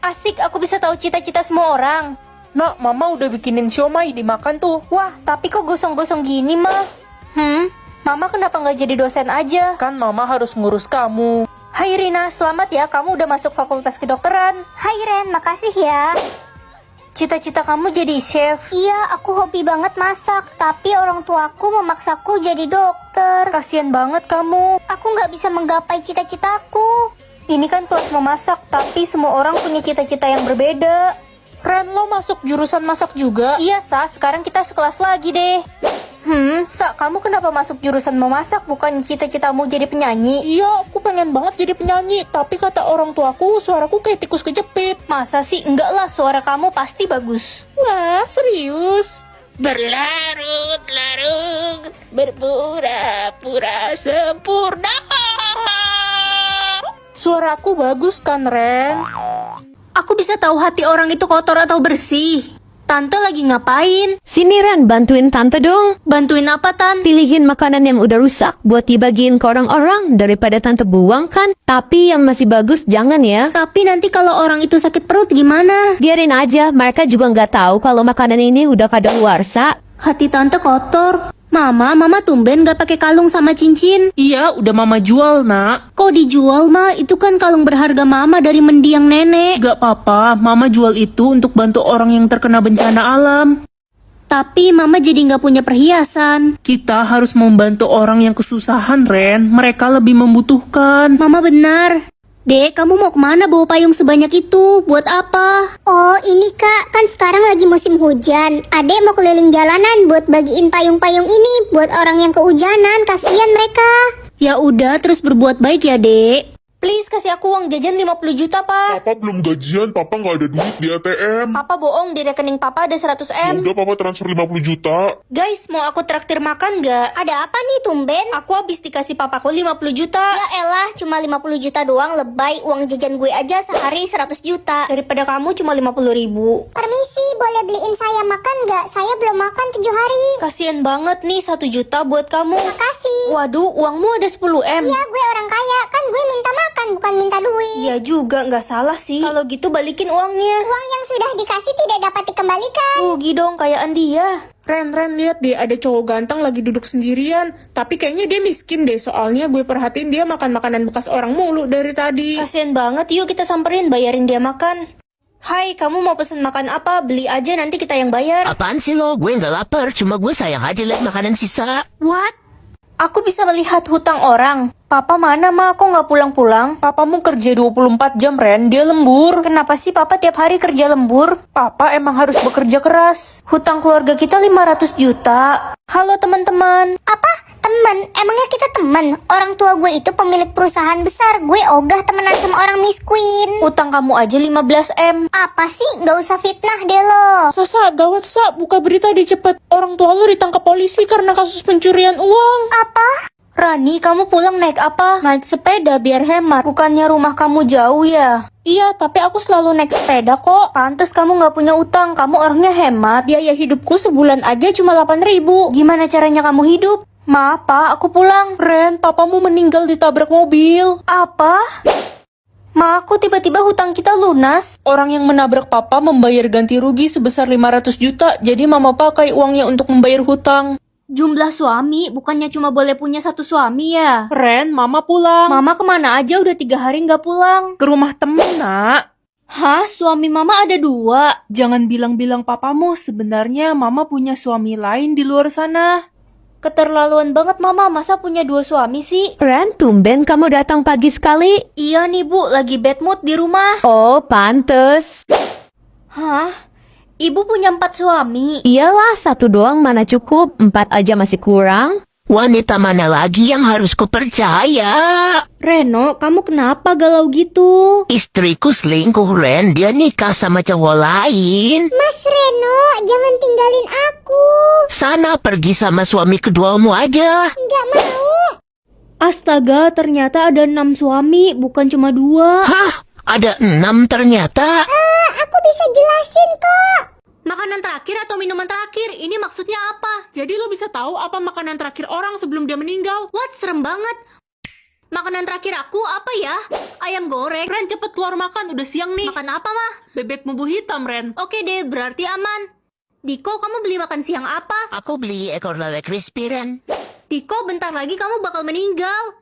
Asik, aku bisa tahu cita-cita semua orang. Nak, mama udah bikinin siomay, dimakan tuh. Wah, tapi kok gosong-gosong gini, mah? Mama kenapa nggak jadi dosen aja? Kan mama harus ngurus kamu. Hai Rina, selamat ya, kamu udah masuk fakultas kedokteran. Hai Ren, makasih ya. Cita-cita kamu jadi chef. Iya, aku hobi banget masak, tapi orang tuaku memaksaku jadi dokter. Kasian banget kamu. Aku nggak bisa menggapai cita-citaku. Ini kan kelas memasak, tapi semua orang punya cita-cita yang berbeda. Ren, lo masuk jurusan masak juga? Iya, Sa, sekarang kita sekelas lagi deh. Sa, kamu kenapa masuk jurusan memasak, bukan cita-citamu jadi penyanyi? Iya, aku pengen banget jadi penyanyi, tapi kata orang tuaku, suaraku kayak tikus kejepit. Masa sih? Enggak lah, suara kamu pasti bagus. Wah, serius? Berlarut-larut, berpura-pura sempurna. Suaraku bagus kan, Ren? Aku bisa tahu hati orang itu kotor atau bersih. Tante lagi ngapain? Sini Ran, bantuin tante dong. Bantuin apa, Tan? Pilihin makanan yang udah rusak buat dibagiin ke orang-orang daripada tante buang kan. Tapi yang masih bagus jangan ya. Tapi nanti kalau orang itu sakit perut gimana? Biarin aja, mereka juga nggak tahu kalau makanan ini udah kadaluarsa. Hati tante kotor. Mama tumben gak pakai kalung sama cincin. Iya, udah mama jual, nak. Kok dijual, Ma? Itu kan kalung berharga mama dari mendiang nenek. Gak apa-apa, mama jual itu untuk bantu orang yang terkena bencana alam. Tapi mama jadi gak punya perhiasan. Kita harus membantu orang yang kesusahan, Ren. Mereka lebih membutuhkan. Mama benar. Dek, kamu mau kemana bawa payung sebanyak itu? Buat apa? Oh, ini Kak, kan sekarang lagi musim hujan. Adek mau keliling jalanan buat bagiin payung-payung ini buat orang yang kehujanan. Kasihan mereka. Ya udah, terus berbuat baik ya, Dek. Please kasih aku uang jajan 50 juta, Pak. Papa belum gajian, Papa nggak ada duit di ATM. Papa bohong, di rekening Papa ada 100 M. Udah Papa transfer 50 juta. Guys, mau aku traktir makan gak? Ada apa nih tumben? Aku habis dikasih papaku 50 juta. Ya elah, cuma 50 juta doang, lebay. Uang jajan gue aja sehari 100 juta. Daripada kamu cuma 50 ribu. Permisi, boleh beliin saya makan nggak? Saya belum makan 7 hari. Kasian banget nih, 1 juta buat kamu. Makasih. Waduh, uangmu ada 10 M. Iya, gue orang kaya. Kan gue minta makan, bukan minta duit. Iya juga, nggak salah sih. Kalau gitu balikin uangnya. Uang yang sudah dikasih tidak dapat dikembalikan. Rugi dong, kayaan dia. Ren, lihat deh, ada cowok ganteng lagi duduk sendirian. Tapi kayaknya dia miskin deh, soalnya gue perhatiin dia makan makanan bekas orang mulu dari tadi. Kasian banget, yuk kita samperin, bayarin dia makan. Hai, kamu mau pesen makan apa? Beli aja, nanti kita yang bayar. Apaan sih lo? Gue nggak lapar, cuma gue sayang aja liat makanan sisa. What? Aku bisa melihat hutang orang. Papa mana, Ma? Kok nggak pulang-pulang? Papamu kerja 24 jam, Ren. Dia lembur. Kenapa sih Papa tiap hari kerja lembur? Papa emang harus bekerja keras. Hutang keluarga kita 500 juta. Halo teman-teman. Apa? Temen? Emangnya kita temen? Orang tua gue itu pemilik perusahaan besar. Gue ogah temenan sama orang miskin. Utang kamu aja 15 M. Apa sih? Gak usah fitnah deh lo. Sasa, gawat Sa, buka berita deh cepet. Orang tua lu ditangkap polisi karena kasus pencurian uang. Apa? Rani, kamu pulang naik apa? Naik sepeda biar hemat. Bukannya rumah kamu jauh ya? Iya, tapi aku selalu naik sepeda kok. Pantes kamu nggak punya utang, kamu orangnya hemat. Biaya hidupku sebulan aja cuma 8.000. Gimana caranya kamu hidup? Ma, Pa, aku pulang. Ren, papamu meninggal ditabrak mobil. Apa? Ma, aku tiba-tiba hutang kita lunas. Orang yang menabrak papa membayar ganti rugi sebesar 500 juta, jadi mama pakai uangnya untuk membayar hutang. Jumlah suami, bukannya cuma boleh punya satu suami ya? Ren, mama pulang. Mama kemana aja udah 3 hari nggak pulang? Ke rumah temen, nak. Hah? Suami mama ada 2? Jangan bilang-bilang papamu, sebenarnya mama punya suami lain di luar sana. Keterlaluan banget mama, masa punya 2 suami sih? Ran, tumben kamu datang pagi sekali. Iya nih bu, lagi bad mood di rumah. Oh, pantes. Hah? Ibu punya 4 suami? Iyalah, 1 doang mana cukup, 4 aja masih kurang. Wanita mana lagi yang harus kupercaya? Reno, kamu kenapa galau gitu? Istriku selingkuh, Ren. Dia nikah sama cowok lain. Mas Reno, jangan tinggalin aku. Sana pergi sama suami keduamu aja. Nggak mau. Astaga, ternyata ada 6 suami, bukan cuma 2. Hah? Ada 6 ternyata? Aku bisa jelasin kok. Makanan terakhir atau minuman terakhir? Ini maksudnya apa? Jadi lo bisa tahu apa makanan terakhir orang sebelum dia meninggal? What? Serem banget. Makanan terakhir aku apa ya? Ayam goreng. Ren, cepet keluar makan, udah siang nih. Makan apa, Mah? Bebek bumbu hitam, Ren. Oke deh, berarti aman. Diko, kamu beli makan siang apa? Aku beli ekor lele crispy, Ren. Diko, bentar lagi kamu bakal meninggal.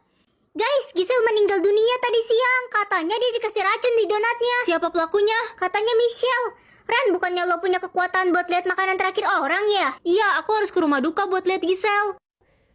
Guys, Gisel meninggal dunia tadi siang. Katanya dia dikasih racun di donatnya. Siapa pelakunya? Katanya Michelle. Ren, bukannya lo punya kekuatan buat lihat makanan terakhir orang ya? Iya, aku harus ke rumah duka buat lihat Gisel.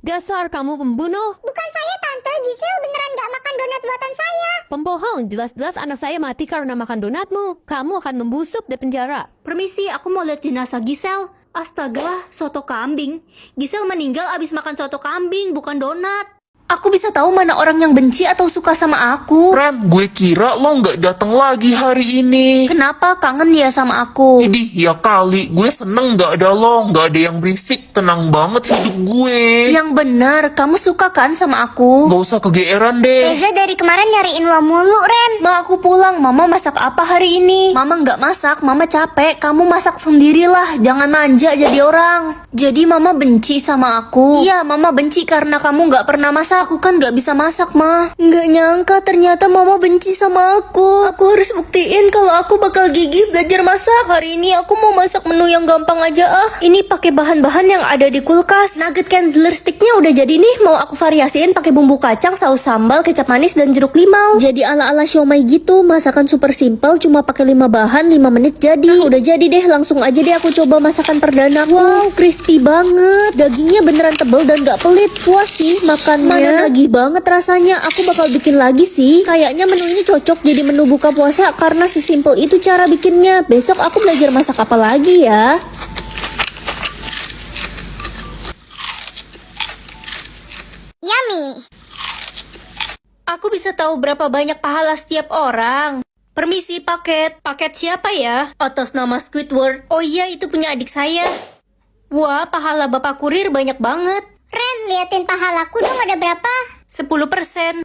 Dasar kamu pembunuh. Bukan saya, Tante. Gisel beneran gak makan donat buatan saya. Pembohong, jelas-jelas anak saya mati karena makan donatmu. Kamu akan membusuk di penjara. Permisi, aku mau lihat jenazah Gisel. Astaga, soto kambing. Gisel meninggal abis makan soto kambing, bukan donat. Aku bisa tahu mana orang yang benci atau suka sama aku. Ren, gue kira lo nggak datang lagi hari ini. Kenapa kangen ya sama aku? Idih, ya kali. Gue seneng nggak ada lo, nggak ada yang berisik. Tenang banget hidup gue. Yang benar, kamu suka kan sama aku? Nggak usah kegeeran deh. Reza dari kemarin nyariin lo mulu, Ren. Ma, aku pulang. Mama masak apa hari ini? Mama nggak masak, Mama capek. Kamu masak sendirilah, jangan manja jadi orang. Jadi Mama benci sama aku? Iya, Mama benci karena kamu nggak pernah masak. Aku kan nggak bisa masak, Ma. Nggak nyangka ternyata Mama benci sama aku. Aku harus buktiin kalau aku bakal gigih belajar masak. Hari ini aku mau masak menu yang gampang aja ah. Ini pakai bahan-bahan yang ada di kulkas. Nugget Kenzler sticknya udah jadi nih. Mau aku variasiin pakai bumbu kacang, saus sambal, kecap manis, dan jeruk limau. Jadi ala-ala siomay gitu. Masakan super simple, cuma pakai 5 bahan, 5 menit jadi. Nah, udah jadi deh, langsung aja deh aku coba masakan perdana. Wow, crispy banget. Dagingnya beneran tebel dan gak pelit. Puas sih makannya. Nagih banget rasanya. Aku bakal bikin lagi sih. Kayaknya menunya cocok jadi menu buka puasa karena sesimpel itu cara bikinnya. Besok aku belajar masak apa lagi ya. Yummy. Aku bisa tahu berapa banyak pahala setiap orang. Permisi, paket. Paket siapa ya? Atas nama Squidward. Oh iya, itu punya adik saya. Wah, pahala bapak kurir banyak banget. Ren, liatin pahalaku dong ada berapa? 10%.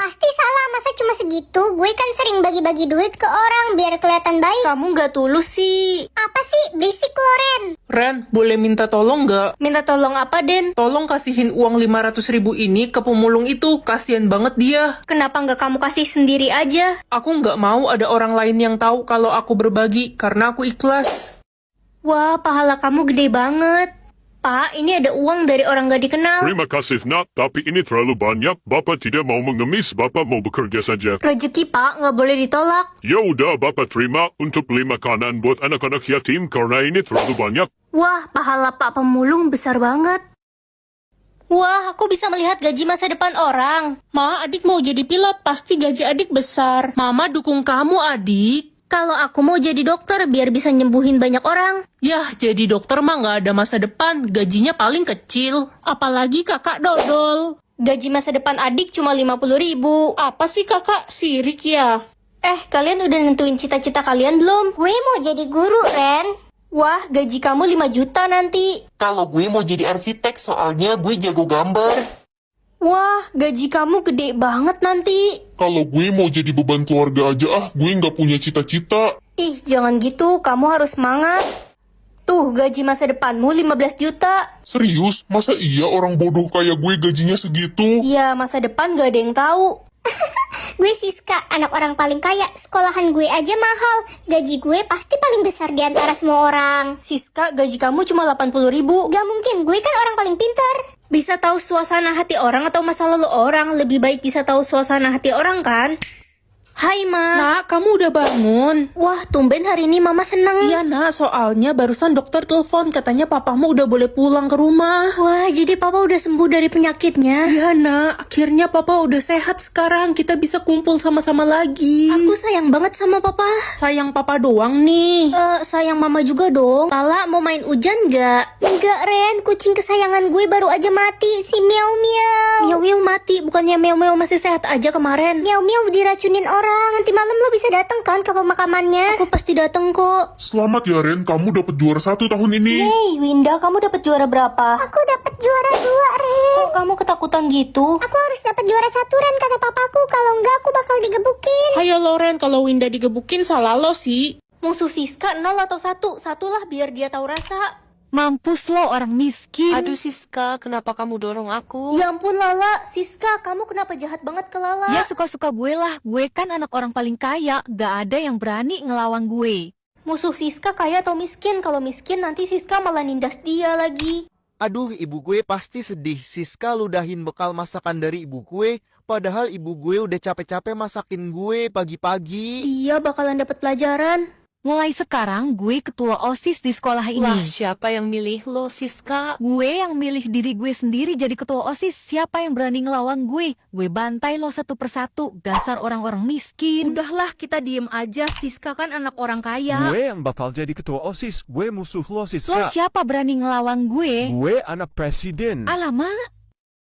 Pasti salah, masa cuma segitu? Gue kan sering bagi-bagi duit ke orang biar kelihatan baik. Kamu nggak tulus sih. Apa sih? Berisik lo, Ren. Ren, boleh minta tolong nggak? Minta tolong apa, Den? Tolong kasihin uang 500.000 ini ke pemulung itu. Kasian banget dia. Kenapa nggak kamu kasih sendiri aja? Aku nggak mau ada orang lain yang tahu kalau aku berbagi karena aku ikhlas. Wah, pahala kamu gede banget. Pak, ini ada uang dari orang gak dikenal. Terima kasih, Nak. Tapi ini terlalu banyak. Bapak tidak mau mengemis. Bapak mau bekerja saja. Rezeki, Pak, nggak boleh ditolak. Ya udah, Bapak terima untuk beli makanan buat anak-anak yatim karena ini terlalu banyak. Wah, pahala Pak Pemulung besar banget. Wah, aku bisa melihat gaji masa depan orang. Ma, adik mau jadi pilot, pasti gaji adik besar. Mama dukung kamu, adik. Kalau aku mau jadi dokter biar bisa nyembuhin banyak orang. Yah, jadi dokter mah nggak ada masa depan, gajinya paling kecil. Apalagi kakak Dodol. Gaji masa depan adik cuma 50.000. Apa sih kakak, sirik ya? Kalian udah nentuin cita-cita kalian belum? Gue mau jadi guru, Ren. Wah, gaji kamu 5 juta nanti. Kalau gue mau jadi arsitek soalnya gue jago gambar. Wah, gaji kamu gede banget nanti. Kalau gue mau jadi beban keluarga aja gue nggak punya cita-cita. Ih, jangan gitu, kamu harus semangat. Tuh, gaji masa depanmu 15 juta. Serius? Masa iya orang bodoh kayak gue gajinya segitu? Ya, masa depan gak ada yang tahu. Gue Siska, anak orang paling kaya. Sekolahan gue aja mahal. Gaji gue pasti paling besar di antara semua orang. Siska, gaji kamu cuma 80.000. Gak mungkin, gue kan orang paling pintar. Bisa tahu suasana hati orang atau masa lalu orang. Lebih baik bisa tahu suasana hati orang kan? Hai, Ma. Nak, kamu udah bangun? Wah, tumben hari ini Mama seneng. Iya nak, soalnya barusan dokter telepon katanya papamu udah boleh pulang ke rumah. Wah, jadi Papa udah sembuh dari penyakitnya. Iya nak, akhirnya papa udah sehat sekarang, kita bisa kumpul sama-sama lagi. Aku sayang banget sama Papa. Sayang papa doang nih. Sayang Mama juga dong. Lala, mau main hujan gak? Enggak, Ren. Kucing kesayangan gue baru aja mati. Si Meow Meow. Meow Meow mati, bukannya Meow Meow masih sehat aja kemarin. Meow Meow diracunin orang. Nanti malam lo bisa datang kan ke pemakamannya? Aku pasti datang kok. Selamat ya, Ren. Kamu dapat juara 1 tahun ini. Hey, Winda, kamu dapat juara berapa? Aku dapat juara 2, Ren. Kok kamu ketakutan gitu? Aku harus dapat juara 1, Ren, kata papaku. Kalau enggak, aku bakal digebukin. Hayo Loren, kalau Winda digebukin salah lo sih. Musuh Siska 0 atau 1? 1 lah biar dia tahu rasa. Mampus lo orang miskin. Aduh Siska, kenapa kamu dorong aku? Ya ampun Lala, Siska, kamu kenapa jahat banget ke Lala? Ya suka-suka gue lah, gue kan anak orang paling kaya, gak ada yang berani ngelawan gue. Musuh Siska kaya atau miskin? Kalau miskin nanti Siska malah nindas dia lagi. Aduh, ibu gue pasti sedih. Siska ludahin bekal masakan dari ibu gue, padahal ibu gue udah capek-capek masakin gue pagi-pagi. Dia bakalan dapat pelajaran. Mulai sekarang gue ketua OSIS di sekolah ini. Lah, siapa yang milih lo Siska? Gue yang milih diri gue sendiri jadi ketua OSIS. Siapa yang berani ngelawan gue? Gue bantai lo satu persatu. Dasar orang-orang miskin. Udahlah, kita diem aja. Siska kan anak orang kaya. Gue yang bakal jadi ketua OSIS. Gue musuh lo, Lo Siska. siapa berani ngelawan gue? Gue anak presiden. Alamak,